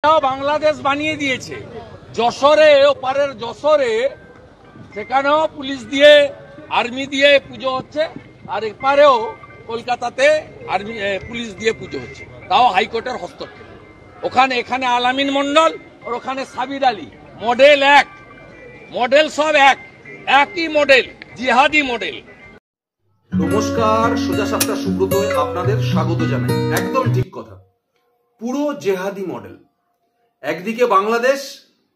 বাংলাদেশ বানিয়ে দিয়েছে। যশোরে, ওপারের যশোরে সেখানেও পুলিশ দিয়ে আর্মি দিয়ে পুজো হচ্ছে, আর এপারেও কলকাতাতে আর্মি পুলিশ দিয়ে পুজো হচ্ছে, তাও হাইকোর্টের হস্তক্ষেপ। এখানে আলামিন মন্ডল আর ওখানে সাবির আলী, মডেল এক, মডেল সব একই মডেল, জিহাদি মডেল। নমস্কার, সোজা সাপটা সুব্রতয় আপনাদের স্বাগত জানাই। একদম ঠিক কথা, পুরো জেহাদি মডেল। একদিকে বাংলাদেশ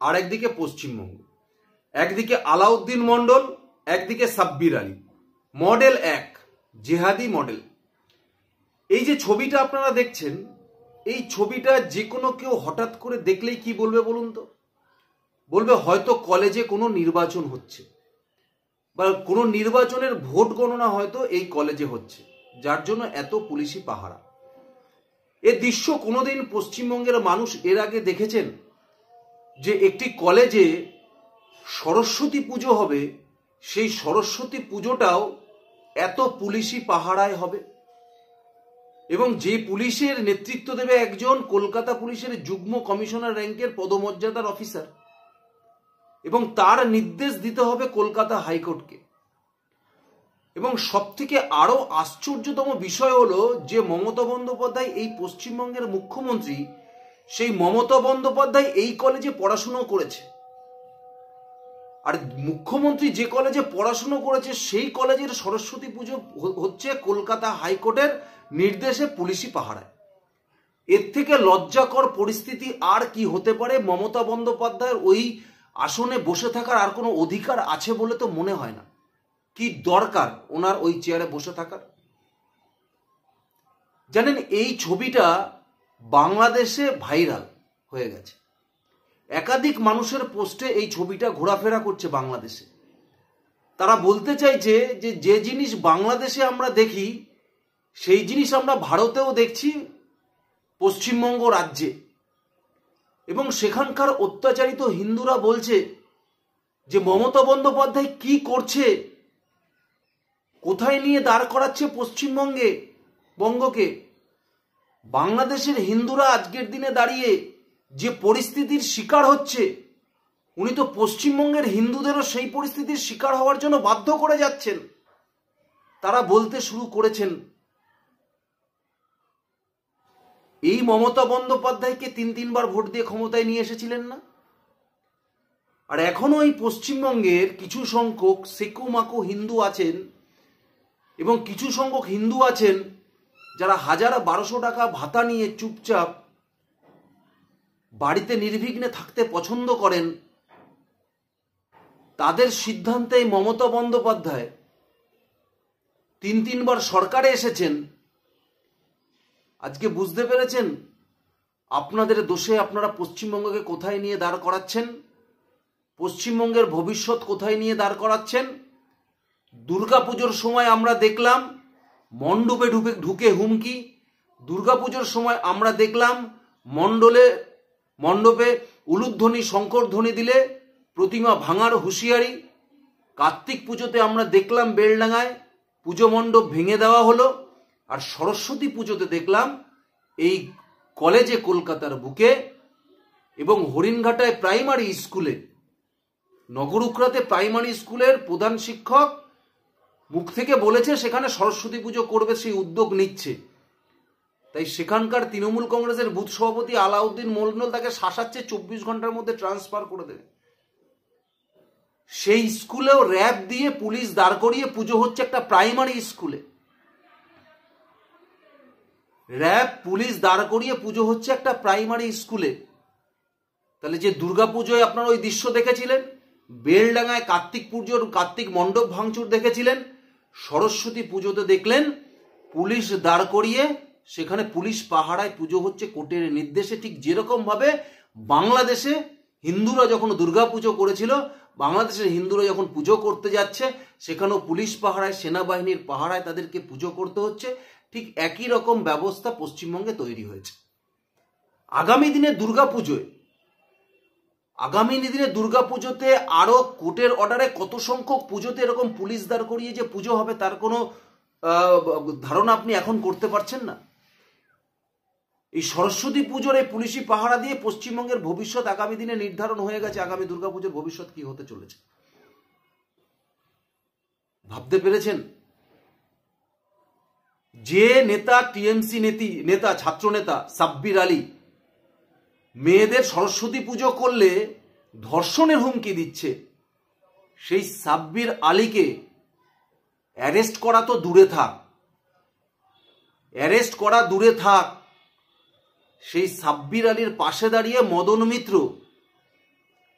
আর একদিকে পশ্চিমবঙ্গ, একদিকে আলাউদ্দিন মন্ডল, একদিকে সাব্বির আলী, মডেল এক, জেহাদি মডেল। এই যে ছবিটা আপনারা দেখছেন, এই ছবিটা যে কোনো কেউ হঠাৎ করে দেখলেই কি বলবে বলুন তো? বলবে হয়তো কলেজে কোনো নির্বাচন হচ্ছে, বা কোনো নির্বাচনের ভোট গণনা হয়তো এই কলেজে হচ্ছে, যার জন্য এত পুলিশি পাহারা। এ দৃশ্য কোনোদিন পশ্চিমবঙ্গের মানুষ এর আগে দেখেছেন যে একটি কলেজে সরস্বতী পুজো হবে, সেই সরস্বতী পুজোটাও এত পুলিশি পাহারায় হবে? এবং যে পুলিশের নেতৃত্ব দেবে একজন কলকাতা পুলিশের যুগ্ম কমিশনার র্যাঙ্কের পদমর্যাদার অফিসার, এবং তার নির্দেশ দিতে হবে কলকাতা হাইকোর্টকে। এবং সবথেকে আরো আশ্চর্যতম বিষয় হলো যে মমতা বন্দ্যোপাধ্যায় এই পশ্চিমবঙ্গের মুখ্যমন্ত্রী, সেই মমতা বন্দ্যোপাধ্যায় এই কলেজে পড়াশুনো করেছে। আর মুখ্যমন্ত্রী যে কলেজে পড়াশুনো করেছে সেই কলেজের সরস্বতী পুজো হচ্ছে কলকাতা হাইকোর্টের নির্দেশে পুলিশি পাহারায়। এর থেকে লজ্জাকর পরিস্থিতি আর কি হতে পারে? মমতা বন্দ্যোপাধ্যায়ের ওই আসনে বসে থাকার আর কোনো অধিকার আছে বলে তো মনে হয় না। কি দরকার ওনার ওই চেয়ারে বসে থাকার? জানেন, এই ছবিটা বাংলাদেশে ভাইরাল হয়ে গেছে। একাধিক মানুষের পোস্টে এই ছবিটা ঘোরাফেরা করছে বাংলাদেশে। তারা বলতে চাইছে যে যে জিনিস বাংলাদেশে আমরা দেখি সেই জিনিস আমরা ভারতেও দেখছি, পশ্চিমবঙ্গ রাজ্যে। এবং সেখানকার অত্যাচারিত হিন্দুরা বলছে যে মমতা বন্দ্যোপাধ্যায় কি করছে, কোথায় নিয়ে দাঁড় করাচ্ছে বঙ্গকে। বাংলাদেশের হিন্দুরা আজকের দিনে দাঁড়িয়ে যে পরিস্থিতির শিকার হচ্ছে, উনি তো পশ্চিমবঙ্গের হিন্দুদেরও সেই পরিস্থিতির শিকার হওয়ার জন্য বাধ্য করে যাচ্ছেন। তারা বলতে শুরু করেছেন, এই মমতা বন্দ্যোপাধ্যায়কে তিনবার ভোট দিয়ে ক্ষমতায় নিয়ে এসেছিলেন না? আর এখনো এই পশ্চিমবঙ্গের কিছু সংখ্যক সেকুমাকু হিন্দু আছেন, এবং কিছু সংখ্যক হিন্দু আছেন যারা 1000-1200 টাকা ভাতা নিয়ে চুপচাপ বাড়িতে নির্বিঘ্নে থাকতে পছন্দ করেন। তাদের সিদ্ধান্তে মমতা বন্দ্যোপাধ্যায় তিনবার সরকারে এসেছেন। আজকে বুঝতে পেরেছেন আপনাদের দোষে আপনারা পশ্চিমবঙ্গকে কোথায় নিয়ে দাঁড় করাচ্ছেন, পশ্চিমবঙ্গের ভবিষ্যৎ কোথায় নিয়ে দাঁড় করাচ্ছেন। দুর্গাপুজোর সময় আমরা দেখলাম মণ্ডপে ঢুকে হুমকি, দুর্গাপুজোর সময় আমরা দেখলাম মণ্ডপে উলুধ্বনি শঙ্করধ্বনি দিলে প্রতিমা ভাঙার হুঁশিয়ারি। কার্তিক পুজোতে আমরা দেখলাম বেলডাঙায় পুজো মণ্ডপ ভেঙে দেওয়া হলো। আর সরস্বতী পুজোতে দেখলাম এই কলেজে কলকাতার বুকে এবং হরিণঘাটায় প্রাইমারি স্কুলে, নগরুকরাতে প্রাইমারি স্কুলের প্রধান শিক্ষক মুখ থেকে বলেছে সেখানে সরস্বতী পুজো করবে, সেই উদ্যোগ নিচ্ছে। তাই সেখানকার তৃণমূল কংগ্রেসের বুথ সভাপতি আলাউদ্দিন মন্ডল তাকে শাসাচ্ছে 24 ঘন্টার মধ্যে ট্রান্সফার করে দেবে। সেই স্কুলেও র্যাব দিয়ে পুলিশ দাঁড় করিয়ে পুজো হচ্ছে একটা প্রাইমারি স্কুলে। র্যাব পুলিশ দাঁড় করিয়ে পুজো হচ্ছে একটা প্রাইমারি স্কুলে। তাহলে যে দুর্গাপুজোয় আপনারা ওই দৃশ্য দেখেছিলেন, বেলডাঙায় কার্তিক মণ্ডপ ভাঙচুর দেখেছিলেন, সরস্বতী পুজোতে দেখলেন পুলিশ দাঁড় করিয়ে সেখানে পুলিশ পাহারায় পুজো হচ্ছে কোর্টের নির্দেশে। ঠিক যেরকম ভাবে বাংলাদেশে হিন্দুরা যখন দুর্গাপুজো করেছিল, বাংলাদেশের হিন্দুরা যখন পুজো করতে যাচ্ছে সেখানেও পুলিশ পাহারায়, সেনাবাহিনীর পাহারায় তাদেরকে পুজো করতে হচ্ছে। ঠিক একই রকম ব্যবস্থা পশ্চিমবঙ্গে তৈরি হয়েছে। আগামী দিনে দুর্গাপুজোতে আরো কোর্টের অর্ডারে কত সংখ্যক পুজোতে এরকম পুলিশ দাঁড় করিয়ে যে পুজো হবে তার কোনো ধারণা আপনি এখন করতে পারছেন না। এই সরস্বতী পুজোর এই পুলিশি পাহারা দিয়ে পশ্চিমবঙ্গের ভবিষ্যৎ আগামী দিনে নির্ধারণ হয়ে গেছে। আগামী দুর্গাপুজোর ভবিষ্যৎ কি হতে চলেছে ভাবতে পেরেছেন? যে নেতা, টিএমসি নেতা, ছাত্র নেতা সাব্বির আলী মেয়েদের সরস্বতী পুজো করলে ধর্ষণের হুমকি দিচ্ছে, সেই সাব্বির আলীকে অ্যারেস্ট করা তো দূরে থাক, সেই সাব্বির আলীর পাশে দাঁড়িয়ে মদন মিত্র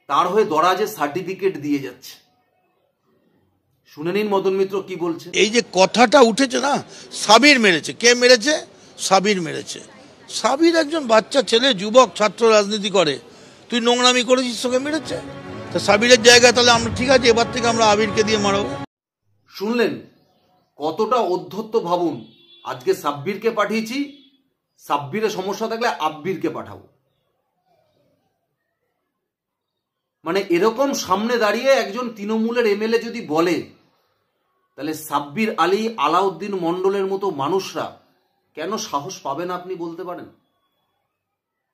তার হয়ে দরাজে সার্টিফিকেট দিয়ে যাচ্ছে। শুনে নিন মদন মিত্র কি বলছে। এই যে কথাটা উঠেছে না, সাবির মেরেছে, কে মেরেছে? সাবির মেরেছে। সাবির একজন বাচ্চা ছেলে, যুবক, ছাত্র রাজনীতি করে, তুই নোংরামি করেছিস, তোকে মেরেছে। তা সাবিরের জায়গায় তাহলে আমরা ঠিক আছে, এবার থেকে আমরা আবিরকে দিয়ে মারাবো। শুনলেন কতটা অধ্যত্ত ভাবুন। আজকে সাব্বিরকে পাঠিয়েছি, সাব্বিরের সমস্যা থাকলে আব্বিরকে পাঠাবো। মানে এরকম সামনে দাঁড়িয়ে একজন তৃণমূলের এমএলএ যদি বলে, তাহলে সাব্বির আলী, আলাউদ্দিন মন্ডলের মতো মানুষরা কেন সাহস পাবে না আপনি বলতে পারেন?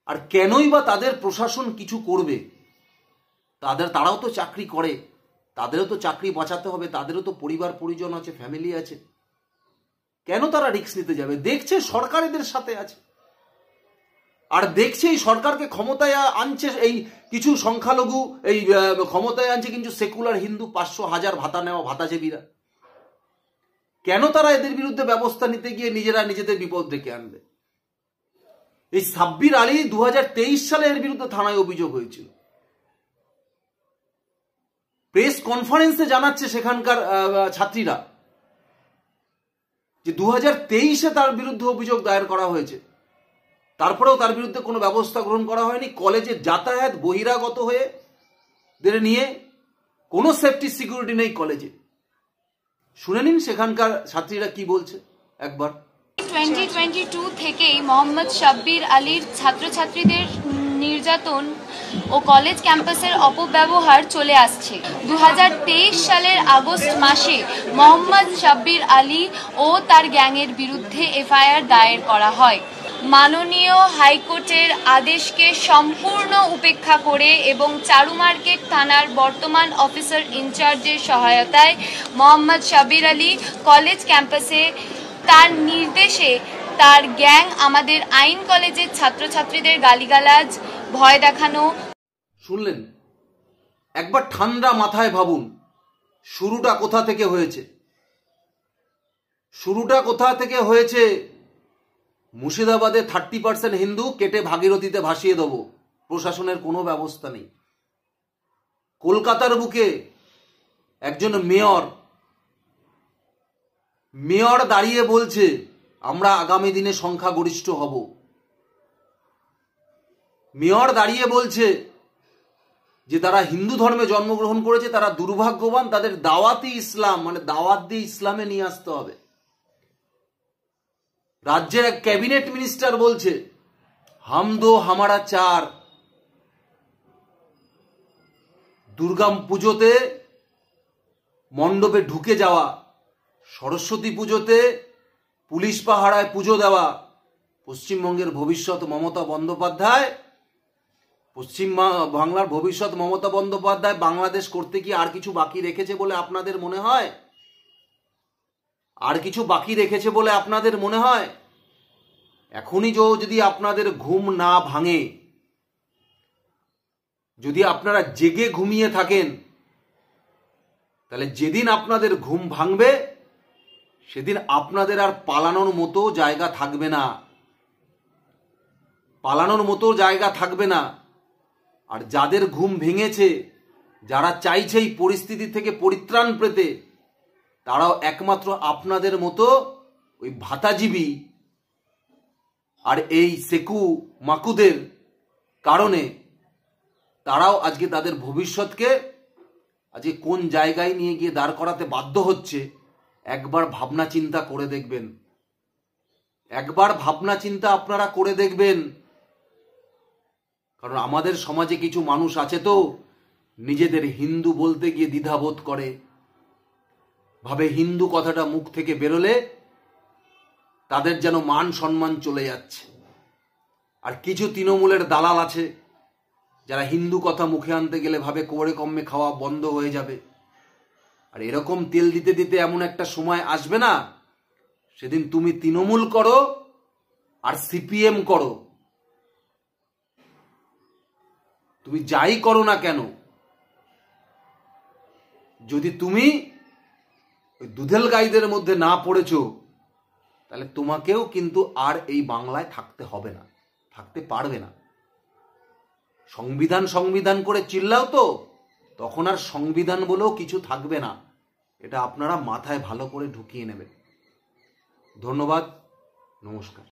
আর কেনই বা তাদের প্রশাসন কিছু করবে? তারাও তো চাকরি করে, তাদেরও তো চাকরি বাঁচাতে হবে, তাদেরও তো পরিবার পরিজন আছে, ফ্যামিলি আছে। কেন তারা রিস্ক নিতে যাবে? দেখছে সরকার এদের সাথে আছে, আর দেখছে এই সরকারকে ক্ষমতায় আনছে এই কিছু সংখ্যালঘু, এই ক্ষমতায় আনছে কিন্তু সেকুলার হিন্দু, 500,000 ভাতা নেওয়া ভাতাজীবীরা। কেন তারা এদের বিরুদ্ধে ব্যবস্থা নিতে গিয়ে নিজেরা নিজেদের বিপদ ডেকে আনবে? এই সাব্বির আলী 2023 সালে এর বিরুদ্ধে থানায় অভিযোগ হয়েছিল। প্রেস কনফারেন্সে জানাচ্ছে সেখানকার ছাত্রীরা যে 2023-এ তার বিরুদ্ধে অভিযোগ দায়ের করা হয়েছে, তারপরেও তার বিরুদ্ধে কোনো ব্যবস্থা গ্রহণ করা হয়নি। কলেজে যাতায়াত বহিরাগত হয়ে নিয়ে কোনো সেফটি সিকিউরিটি নেই কলেজে। শুনে নিন সেখানকার ছাত্রীরা কি বলছে একবার। 2022 থেকেই মোহাম্মদ সাব্বির আলীর ছাত্রছাত্রীদের নির্যাতন ও কলেজ ক্যাম্পাসের অপব্যবহার চলে আসছে। 2023 সালের আগস্ট মাসে মোহাম্মদ সাব্বির আলী ও তার গ্যাংয়ের বিরুদ্ধে এফআইআর দায়ের করা হয়। মাননীয় হাইকোর্টের আদেশকে সম্পূর্ণ উপেক্ষা করে এবং চারু মার্কেট থানার বর্তমান অফিসার ইনচার্জের সহায়তায় মোহাম্মদ সাব্বির আলী কলেজ ক্যাম্পাসে তার নির্দেশে তার গ্যাং আমাদের আইন কলেজের ছাত্রছাত্রীদের গালিগালাজ, ভয় দেখানো। শুনলেন? একবার ঠান্ডা মাথায় ভাবুন শুরুটা কোথা থেকে হয়েছে। মুর্শিদাবাদে 30% হিন্দু কেটে ভাগীরথীতে ভাসিয়ে দেবো, প্রশাসনের কোনো ব্যবস্থা নেই। কলকাতার বুকে একজন মেয়র দাঁড়িয়ে বলছে আমরা আগামী দিনে সংখ্যাগরিষ্ঠ হব। মেয়র দাঁড়িয়ে বলছে যে তারা হিন্দু ধর্মে জন্মগ্রহণ করেছে, তারা দুর্ভাগ্যবান, তাদের দাওয়াতি ইসলাম মানে দাওয়াত দিয়ে ইসলামে নিয়ে আসতে হবে। রাজ্যের এক ক্যাবিনেট মিনিস্টার বলছে হাম দো হামারা চার। দুর্গা পুজোতে মণ্ডপে ঢুকে যাওয়া, সরস্বতী পুজোতে পুলিশ পাহারায় পুজো দেওয়া, পশ্চিমবঙ্গের ভবিষ্যৎ মমতা বন্দ্যোপাধ্যায়, বাংলার ভবিষ্যৎ মমতা বন্দ্যোপাধ্যায় বাংলাদেশ করতে কি আর কিছু বাকি রেখেছে বলে আপনাদের মনে হয়? এখনই যদি আপনাদের ঘুম না ভাঙে, যদি আপনারা জেগে ঘুমিয়ে থাকেন, তাহলে যেদিন আপনাদের ঘুম ভাঙবে সেদিন আপনাদের আর পালানোর মতো জায়গা থাকবে না। আর যাদের ঘুম ভেঙেছে, যারা চাইছে এই পরিস্থিতি থেকে পরিত্রাণ পেতে, তারাও একমাত্র আপনাদের মতো ওই ভাতাজীবী আর এই সেকু মাকুদের কারণে তারাও আজকে তাদের ভবিষ্যৎকে আজকে কোন জায়গায় নিয়ে গিয়ে দাঁড় করাতে বাধ্য হচ্ছে। একবার ভাবনা চিন্তা আপনারা করে দেখবেন। কারণ আমাদের সমাজে কিছু মানুষ আছে তো নিজেদের হিন্দু বলতে গিয়ে দ্বিধাবোধ করে, ভাবে হিন্দু কথাটা মুখ থেকে বেরোলে তাদের যেন মান সম্মান চলে যাচ্ছে। আর কিছু তৃণমূলের দালাল আছে যারা হিন্দু কথা মুখে আনতে গেলে ভাবে কোরে কমে খাওয়া বন্ধ হয়ে যাবে। আর এরকম তেল দিতে দিতে এমন একটা সময় আসবে না, সেদিন তুমি তৃণমূল করো আর সিপিএম করো, তুমি যাই করো না কেন, যদি তুমি ওই দুধেল গাইদের মধ্যে না পড়েছো, তাহলে তোমাকেও কিন্তু আর এই বাংলায় থাকতে হবে না, থাকতে পারবে না। সংবিধান সংবিধান করে চিল্লাও তো, তখন আর সংবিধান বলেও কিছু থাকবে না। এটা আপনারা মাথায় ভালো করে ঢুকিয়ে নেবেন। ধন্যবাদ, নমস্কার।